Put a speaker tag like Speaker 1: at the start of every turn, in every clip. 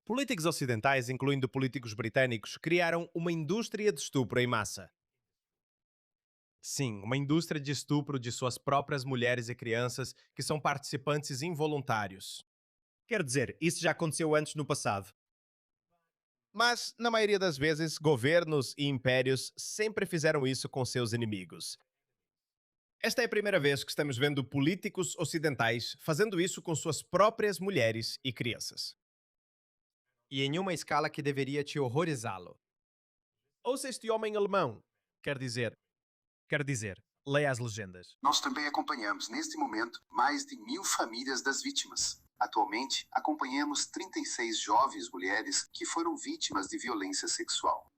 Speaker 1: Políticos ocidentais, incluindo políticos britânicos, criaram uma indústria de estupro em massa. Sim, uma indústria de estupro de suas próprias mulheres e crianças que são participantes involuntários.
Speaker 2: Quer dizer, isso já aconteceu antes no passado.
Speaker 1: Mas, na maioria das vezes, governos e impérios sempre fizeram isso com seus inimigos. Esta é a primeira vez que estamos vendo políticos ocidentais fazendo isso com suas próprias mulheres e crianças.
Speaker 3: E em uma escala que deveria te horrorizá-lo.
Speaker 1: Ouça este homem alemão. Quer dizer,
Speaker 2: Quer dizer, leia as legendas.
Speaker 4: Nós também acompanhamos, neste momento, mais de 1.000 famílias das vítimas. Atualmente, acompanhamos 36 jovens mulheres que foram vítimas de violência sexual.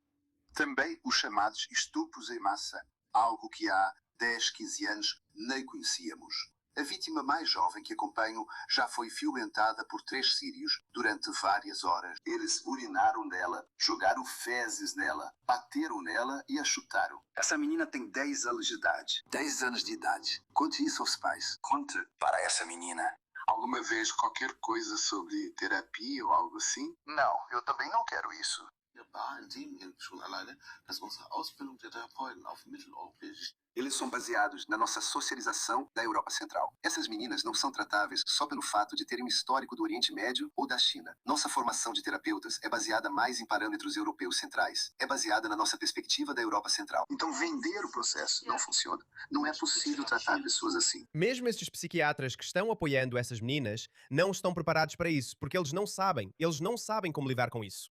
Speaker 4: Também os chamados estupros em massa, algo que há 10, 15 anos nem conhecíamos. A vítima mais jovem que acompanho já foi violentada por 3 sírios durante várias horas. Eles urinaram nela, jogaram fezes nela, bateram nela e a chutaram. Essa menina tem 10 anos de idade. 10 anos de idade. Conte isso aos pais. Conte para essa menina. Alguma vez qualquer coisa sobre terapia ou algo assim? Não, eu também não quero isso. Eles são baseados na nossa socialização da Europa Central. Essas meninas não são tratáveis só pelo fato de terem um histórico do Oriente Médio ou da China. Nossa formação de terapeutas é baseada mais em parâmetros europeus centrais. É baseada na nossa perspectiva da Europa Central. Então vender o processo não funciona. Não é possível tratar pessoas assim.
Speaker 1: mesmo estes psiquiatras que estão apoiando essas meninas não estão preparados para isso, porque eles não sabem como lidar com isso.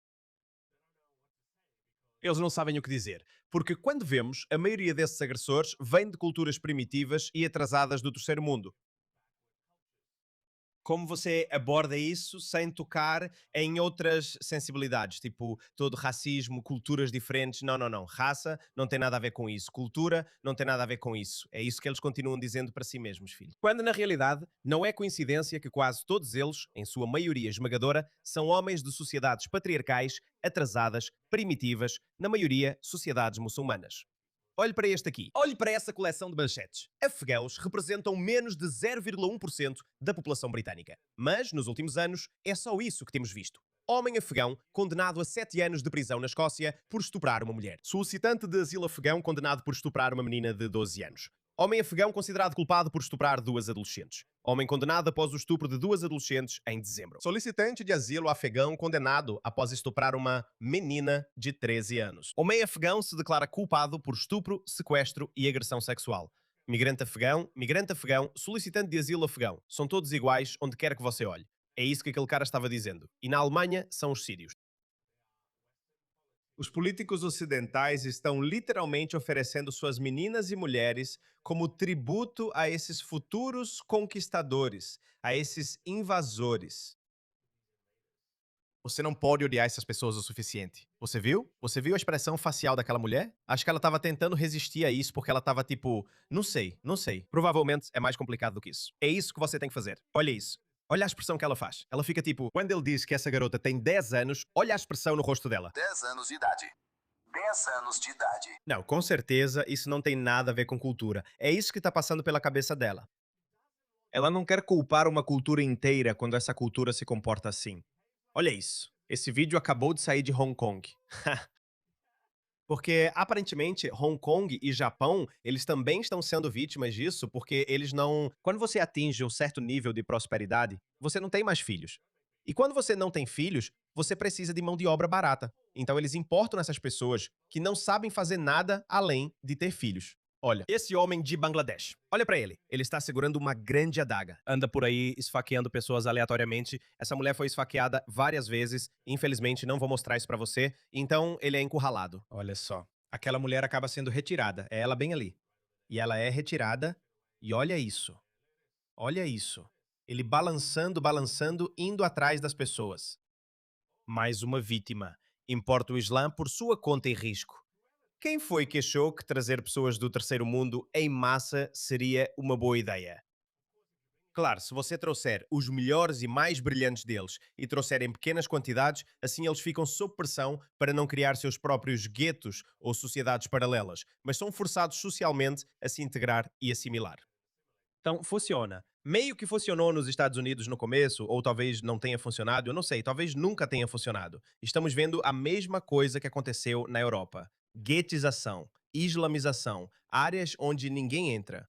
Speaker 1: Eles não sabem o que dizer, porque quando vemos, a maioria desses agressores vem de culturas primitivas e atrasadas do terceiro mundo. Como você aborda isso sem tocar em outras sensibilidades, tipo todo racismo, culturas diferentes? Não, não, não. Raça não tem nada a ver com isso. Cultura não tem nada a ver com isso. É isso que eles continuam dizendo para si mesmos, filho. Quando na realidade não é coincidência que quase todos eles, em sua maioria esmagadora, são homens de sociedades patriarcais, atrasadas, primitivas, na maioria sociedades muçulmanas. Olhe para este aqui. Olhe para essa coleção de manchetes. Afegãos representam menos de 0,1% da população britânica. Mas, nos últimos anos, é só isso que temos visto. Homem afegão condenado a 7 anos de prisão na Escócia por estuprar uma mulher. Solicitante de asilo afegão condenado por estuprar uma menina de 12 anos. Homem afegão considerado culpado por estuprar 2 adolescentes. Homem condenado após o estupro de 2 adolescentes em dezembro. Solicitante de asilo afegão condenado após estuprar uma menina de 13 anos. Homem afegão se declara culpado por estupro, sequestro e agressão sexual. Migrante afegão, solicitante de asilo afegão. São todos iguais onde quer que você olhe. É isso que aquele cara estava dizendo. E na Alemanha são os sírios. Os políticos ocidentais estão literalmente oferecendo suas meninas e mulheres como tributo a esses futuros conquistadores, a esses invasores. Você não pode odiar essas pessoas o suficiente. Você viu? Você viu a expressão facial daquela mulher? Acho que ela estava tentando resistir a isso porque ela estava tipo, não sei, não sei. Provavelmente é mais complicado do que isso. É isso que você tem que fazer. Olha isso. Olha a expressão que ela faz. Ela fica tipo, quando ele diz que essa garota tem 10 anos, olha a expressão no rosto dela.
Speaker 4: 10 anos de idade. 10 anos de idade.
Speaker 1: Não, com certeza isso não tem nada a ver com cultura. É isso que está passando pela cabeça dela.
Speaker 2: Ela não quer culpar uma cultura inteira quando essa cultura se comporta assim.
Speaker 1: Olha isso. Esse vídeo acabou de sair de Hong Kong. Porque aparentemente Hong Kong e Japão, eles também estão sendo vítimas disso, porque eles não. Quando você atinge um certo nível de prosperidade, você não tem mais filhos. E quando você não tem filhos, você precisa de mão de obra barata. Então eles importam essas pessoas que não sabem fazer nada além de ter filhos. Olha, esse homem de Bangladesh. Olha pra ele. Ele está segurando uma grande adaga. Anda por aí esfaqueando pessoas aleatoriamente. Essa mulher foi esfaqueada várias vezes. Infelizmente, não vou mostrar isso pra você. Então, ele é encurralado.
Speaker 2: Olha só. Aquela mulher acaba sendo retirada. É ela bem ali.
Speaker 1: E ela é retirada. E olha isso. Olha isso. Ele balançando, balançando, indo atrás das pessoas. Mais uma vítima. Importa o Islã por sua conta e risco. Quem foi que achou que trazer pessoas do terceiro mundo em massa seria uma boa ideia? Claro, se você trouxer os melhores e mais brilhantes deles e trouxer em pequenas quantidades, assim eles ficam sob pressão para não criar seus próprios guetos ou sociedades paralelas, mas são forçados socialmente a se integrar e assimilar. Então, funciona. Meio que funcionou nos Estados Unidos no começo, ou talvez não tenha funcionado, eu não sei, talvez nunca tenha funcionado. Estamos vendo a mesma coisa que aconteceu na Europa. Guetização, islamização, áreas onde ninguém entra.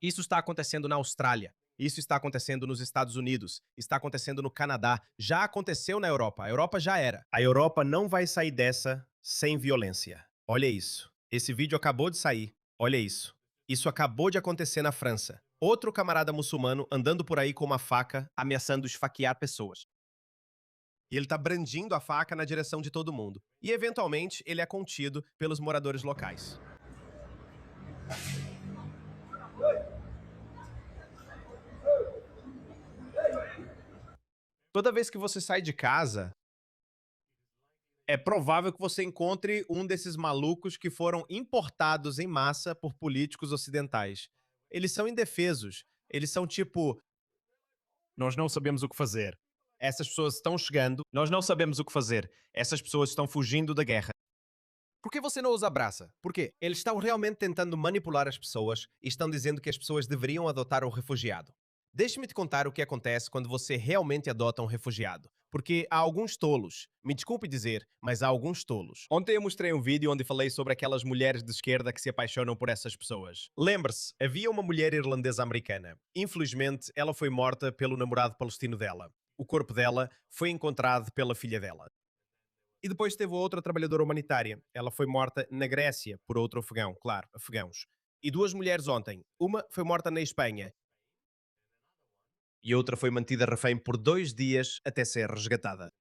Speaker 1: Isso está acontecendo na Austrália. Isso está acontecendo nos Estados Unidos. Está acontecendo no Canadá. Já aconteceu na Europa. A Europa já era. A Europa não vai sair dessa sem violência. Olha isso. Esse vídeo acabou de sair. Olha isso. Isso acabou de acontecer na França. Outro camarada muçulmano andando por aí com uma faca, ameaçando esfaquear pessoas. E ele está brandindo a faca na direção de todo mundo. E, eventualmente, ele é contido pelos moradores locais. Toda vez que você sai de casa, é provável que você encontre um desses malucos que foram importados em massa por políticos ocidentais. Eles são indefesos. Eles são tipo, nós não sabemos o que fazer. Essas pessoas estão chegando, nós não sabemos o que fazer. Essas pessoas estão fugindo da guerra. Por que você não os abraça? Por quê? Eles estão realmente tentando manipular as pessoas e estão dizendo que as pessoas deveriam adotar um refugiado. Deixe-me te contar o que acontece quando você realmente adota um refugiado. Porque há alguns tolos, me desculpe dizer, mas há alguns tolos. Ontem eu mostrei um vídeo onde falei sobre aquelas mulheres de esquerda que se apaixonam por essas pessoas. Lembre-se, havia uma mulher irlandesa-americana. Infelizmente, ela foi morta pelo namorado palestino dela. O corpo dela foi encontrado pela filha dela. E depois teve outra trabalhadora humanitária. Ela foi morta na Grécia por outro afegão, claro, afegãos. E duas mulheres ontem. Uma foi morta na Espanha e outra foi mantida refém por 2 dias até ser resgatada.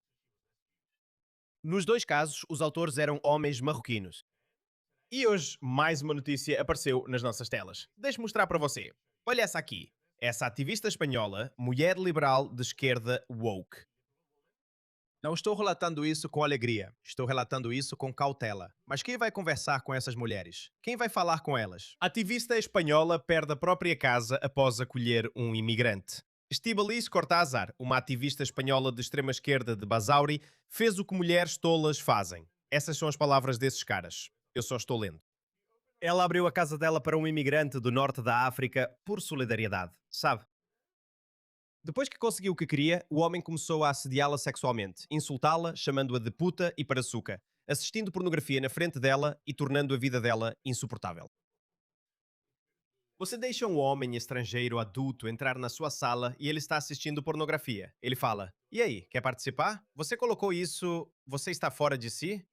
Speaker 1: Nos dois casos, os autores eram homens marroquinos. E hoje, mais uma notícia apareceu nas nossas telas. Deixe-me mostrar para você. Olha essa aqui. Essa ativista espanhola, mulher liberal de esquerda woke. Não estou relatando isso com alegria, estou relatando isso com cautela. Mas quem vai conversar com essas mulheres? Quem vai falar com elas? A ativista espanhola perde a própria casa após acolher um imigrante. Estíbaliz Cortázar, uma ativista espanhola de extrema-esquerda de Basauri, fez o que mulheres tolas fazem. Essas são as palavras desses caras. Eu só estou lendo. Ela abriu a casa dela para um imigrante do norte da África por solidariedade, sabe? Depois que conseguiu o que queria, o homem começou a assediá-la sexualmente, insultá-la, chamando-a de puta e paraçuca, assistindo pornografia na frente dela e tornando a vida dela insuportável. Você deixa um homem estrangeiro adulto entrar na sua sala e ele está assistindo pornografia. Ele fala, e aí, quer participar? Você colocou isso... Você está fora de si?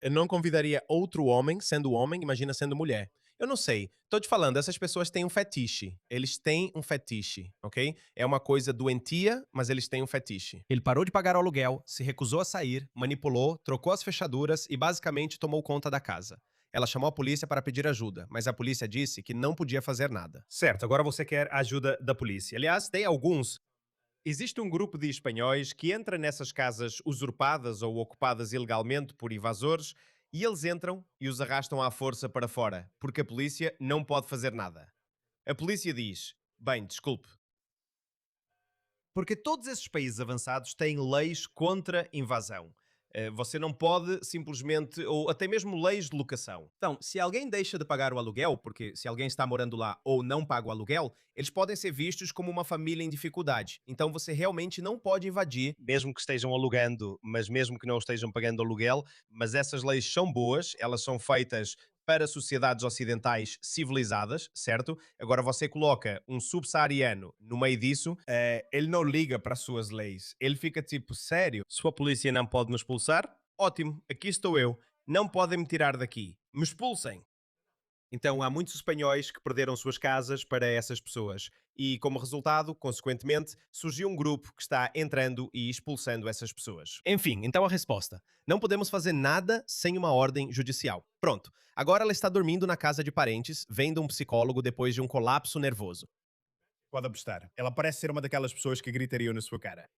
Speaker 1: Eu não convidaria outro homem, sendo homem, imagina sendo mulher. Eu não sei. Tô te falando, essas pessoas têm um fetiche. Eles têm um fetiche, ok? É uma coisa doentia, mas eles têm um fetiche. Ele parou de pagar o aluguel, se recusou a sair, manipulou, trocou as fechaduras e basicamente tomou conta da casa. Ela chamou a polícia para pedir ajuda, mas a polícia disse que não podia fazer nada. Certo, agora você quer a ajuda da polícia. Aliás, tem alguns. Existe um grupo de espanhóis que entra nessas casas usurpadas ou ocupadas ilegalmente por invasores e eles entram e os arrastam à força para fora, porque a polícia não pode fazer nada. A polícia diz, bem, desculpe. Porque todos esses países avançados têm leis contra invasão. Você não pode simplesmente, ou até mesmo leis de locação. Então, se alguém deixa de pagar o aluguel, porque se alguém está morando lá ou não paga o aluguel, eles podem ser vistos como uma família em dificuldade. Então você realmente não pode invadir, mesmo que estejam alugando, mas mesmo que não estejam pagando aluguel, mas essas leis são boas, elas são feitas para sociedades ocidentais civilizadas, certo? Agora você coloca um subsaariano no meio disso, ele não liga para as suas leis. Ele fica tipo, sério? Sua polícia não pode me expulsar? Ótimo, aqui estou eu. Não podem me tirar daqui. Me expulsem. Então há muitos espanhóis que perderam suas casas para essas pessoas. E como resultado, consequentemente, surgiu um grupo que está entrando e expulsando essas pessoas. Enfim, então a resposta. Não podemos fazer nada sem uma ordem judicial. Pronto. Agora ela está dormindo na casa de parentes, vendo um psicólogo depois de um colapso nervoso. Pode apostar. Ela parece ser uma daquelas pessoas que gritariam na sua cara.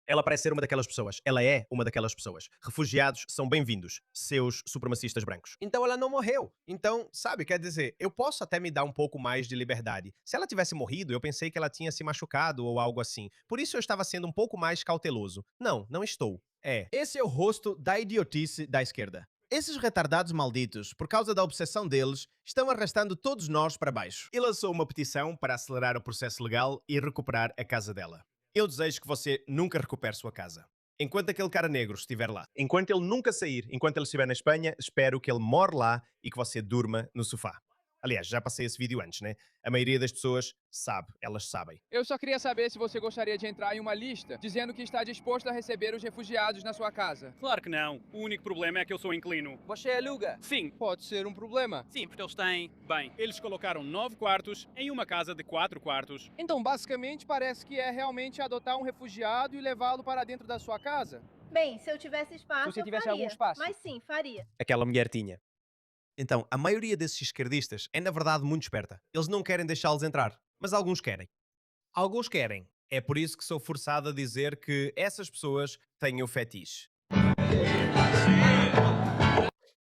Speaker 1: Ela parece ser uma daquelas pessoas. Ela é uma daquelas pessoas. Refugiados são bem-vindos, seus supremacistas brancos. Então ela não morreu. Então, sabe, quer dizer, eu posso até me dar um pouco mais de liberdade. Se ela tivesse morrido, eu pensei que ela tinha se machucado ou algo assim. Por isso eu estava sendo um pouco mais cauteloso. Não, não estou. Esse é o rosto da idiotice da esquerda. Esses retardados malditos, por causa da obsessão deles, estão arrastando todos nós para baixo. E lançou uma petição para acelerar o processo legal e recuperar a casa dela. Eu desejo que você nunca recupere sua casa. Enquanto aquele cara negro estiver lá. Enquanto ele nunca sair, enquanto ele estiver na Espanha, espero que ele more lá e que você durma no sofá. Aliás, já passei esse vídeo antes, né? A maioria das pessoas sabe, elas sabem.
Speaker 5: Eu só queria saber se você gostaria de entrar em uma lista dizendo que está disposto a receber os refugiados na sua casa.
Speaker 6: Claro que não. O único problema é que eu sou inclino.
Speaker 5: Você aluga?
Speaker 6: Sim.
Speaker 5: Pode ser um problema.
Speaker 6: Sim, porque eles têm... Bem, eles colocaram 9 quartos em uma casa de 4 quartos.
Speaker 5: Então, basicamente, parece que é realmente adotar um refugiado e levá-lo para dentro da sua casa?
Speaker 7: Bem, se eu tivesse espaço,
Speaker 5: Se você
Speaker 7: eu
Speaker 5: tivesse
Speaker 7: faria.
Speaker 5: algum espaço.
Speaker 7: Mas sim, faria.
Speaker 1: Aquela mulher tinha. Então, a maioria desses esquerdistas é na verdade muito esperta. Eles não querem deixá-los entrar, mas alguns querem. Alguns querem. É por isso que sou forçado a dizer que essas pessoas têm o fetiche.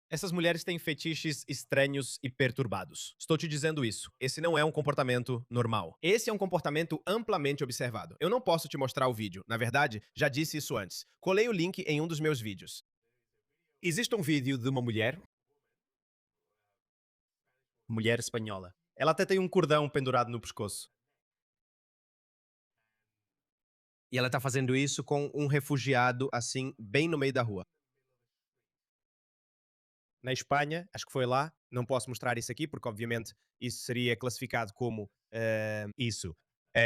Speaker 1: Essas mulheres têm fetiches estranhos e perturbados. Estou te dizendo isso. Esse não é um comportamento normal. Esse é um comportamento amplamente observado. Eu não posso te mostrar o vídeo. Na verdade, já disse isso antes. Colei o link em um dos meus vídeos. Existe um vídeo de uma mulher espanhola. Ela até tem um cordão pendurado no pescoço. E ela está fazendo isso com um refugiado, assim, bem no meio da rua. Na Espanha, acho que foi lá, não posso mostrar isso aqui, porque obviamente isso seria classificado como isso.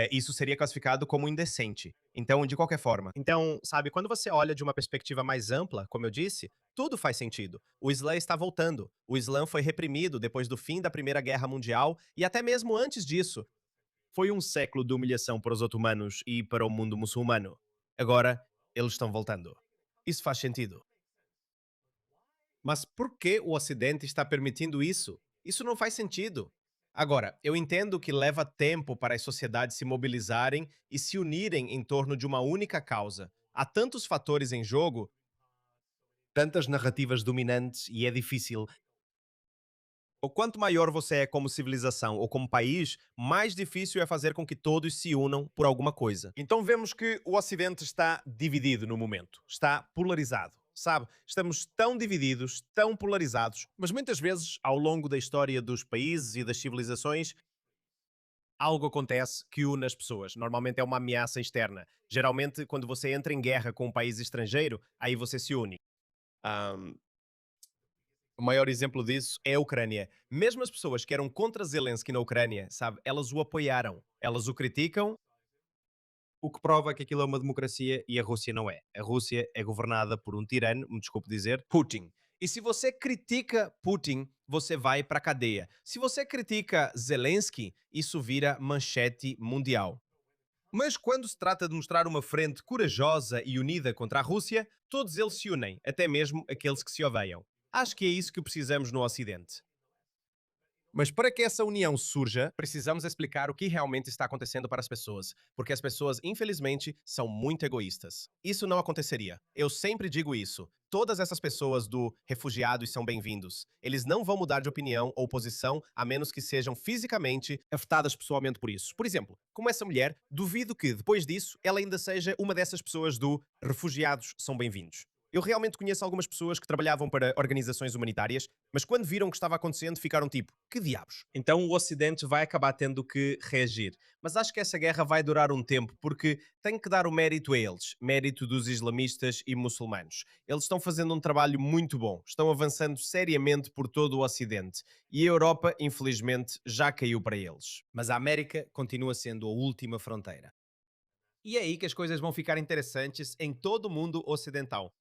Speaker 1: Isso seria classificado como indecente. Então, de qualquer forma. Então, sabe, quando você olha de uma perspectiva mais ampla, como eu disse, tudo faz sentido. O Islã está voltando. O Islã foi reprimido depois do fim da Primeira Guerra Mundial e até mesmo antes disso. Foi um século de humilhação para os otomanos e para o mundo muçulmano. Agora, eles estão voltando. Isso faz sentido. Mas por que o Ocidente está permitindo isso? Isso não faz sentido. Agora, eu entendo que leva tempo para as sociedades se mobilizarem e se unirem em torno de uma única causa. Há tantos fatores em jogo, tantas narrativas dominantes e é difícil. O quanto maior você é como civilização ou como país, mais difícil é fazer com que todos se unam por alguma coisa. Então vemos que o Ocidente está dividido no momento, está polarizado. Sabe, estamos tão divididos, tão polarizados, mas muitas vezes, ao longo da história dos países e das civilizações, algo acontece que une as pessoas. Normalmente é uma ameaça externa. Geralmente, quando você entra em guerra com um país estrangeiro, aí você se une. O maior exemplo disso é a Ucrânia. Mesmo as pessoas que eram contra Zelensky na Ucrânia, sabe, elas o apoiaram. Elas o criticam, o que prova que aquilo é uma democracia e a Rússia não é. A Rússia é governada por um tirano, me desculpe dizer, Putin. E se você critica Putin, você vai para a cadeia. Se você critica Zelensky, isso vira manchete mundial. Mas quando se trata de mostrar uma frente corajosa e unida contra a Rússia, todos eles se unem, até mesmo aqueles que se odeiam. Acho que é isso que precisamos no Ocidente. Mas para que essa união surja, precisamos explicar o que realmente está acontecendo para as pessoas, porque as pessoas, infelizmente, são muito egoístas. Isso não aconteceria. Eu sempre digo isso. Todas essas pessoas do refugiados são bem-vindos. Eles não vão mudar de opinião ou posição a menos que sejam fisicamente afetadas pessoalmente por isso. Por exemplo, como essa mulher, duvido que, depois disso, ela ainda seja uma dessas pessoas do refugiados são bem-vindos. Eu realmente conheço algumas pessoas que trabalhavam para organizações humanitárias, mas quando viram o que estava acontecendo, ficaram tipo, que diabos? Então o Ocidente vai acabar tendo que reagir. Mas acho que essa guerra vai durar um tempo, porque tem que dar o mérito a eles, mérito dos islamistas e muçulmanos. Eles estão fazendo um trabalho muito bom, estão avançando seriamente por todo o Ocidente. E a Europa, infelizmente, já caiu para eles. Mas a América continua sendo a última fronteira. E é aí que as coisas vão ficar interessantes em todo o mundo ocidental.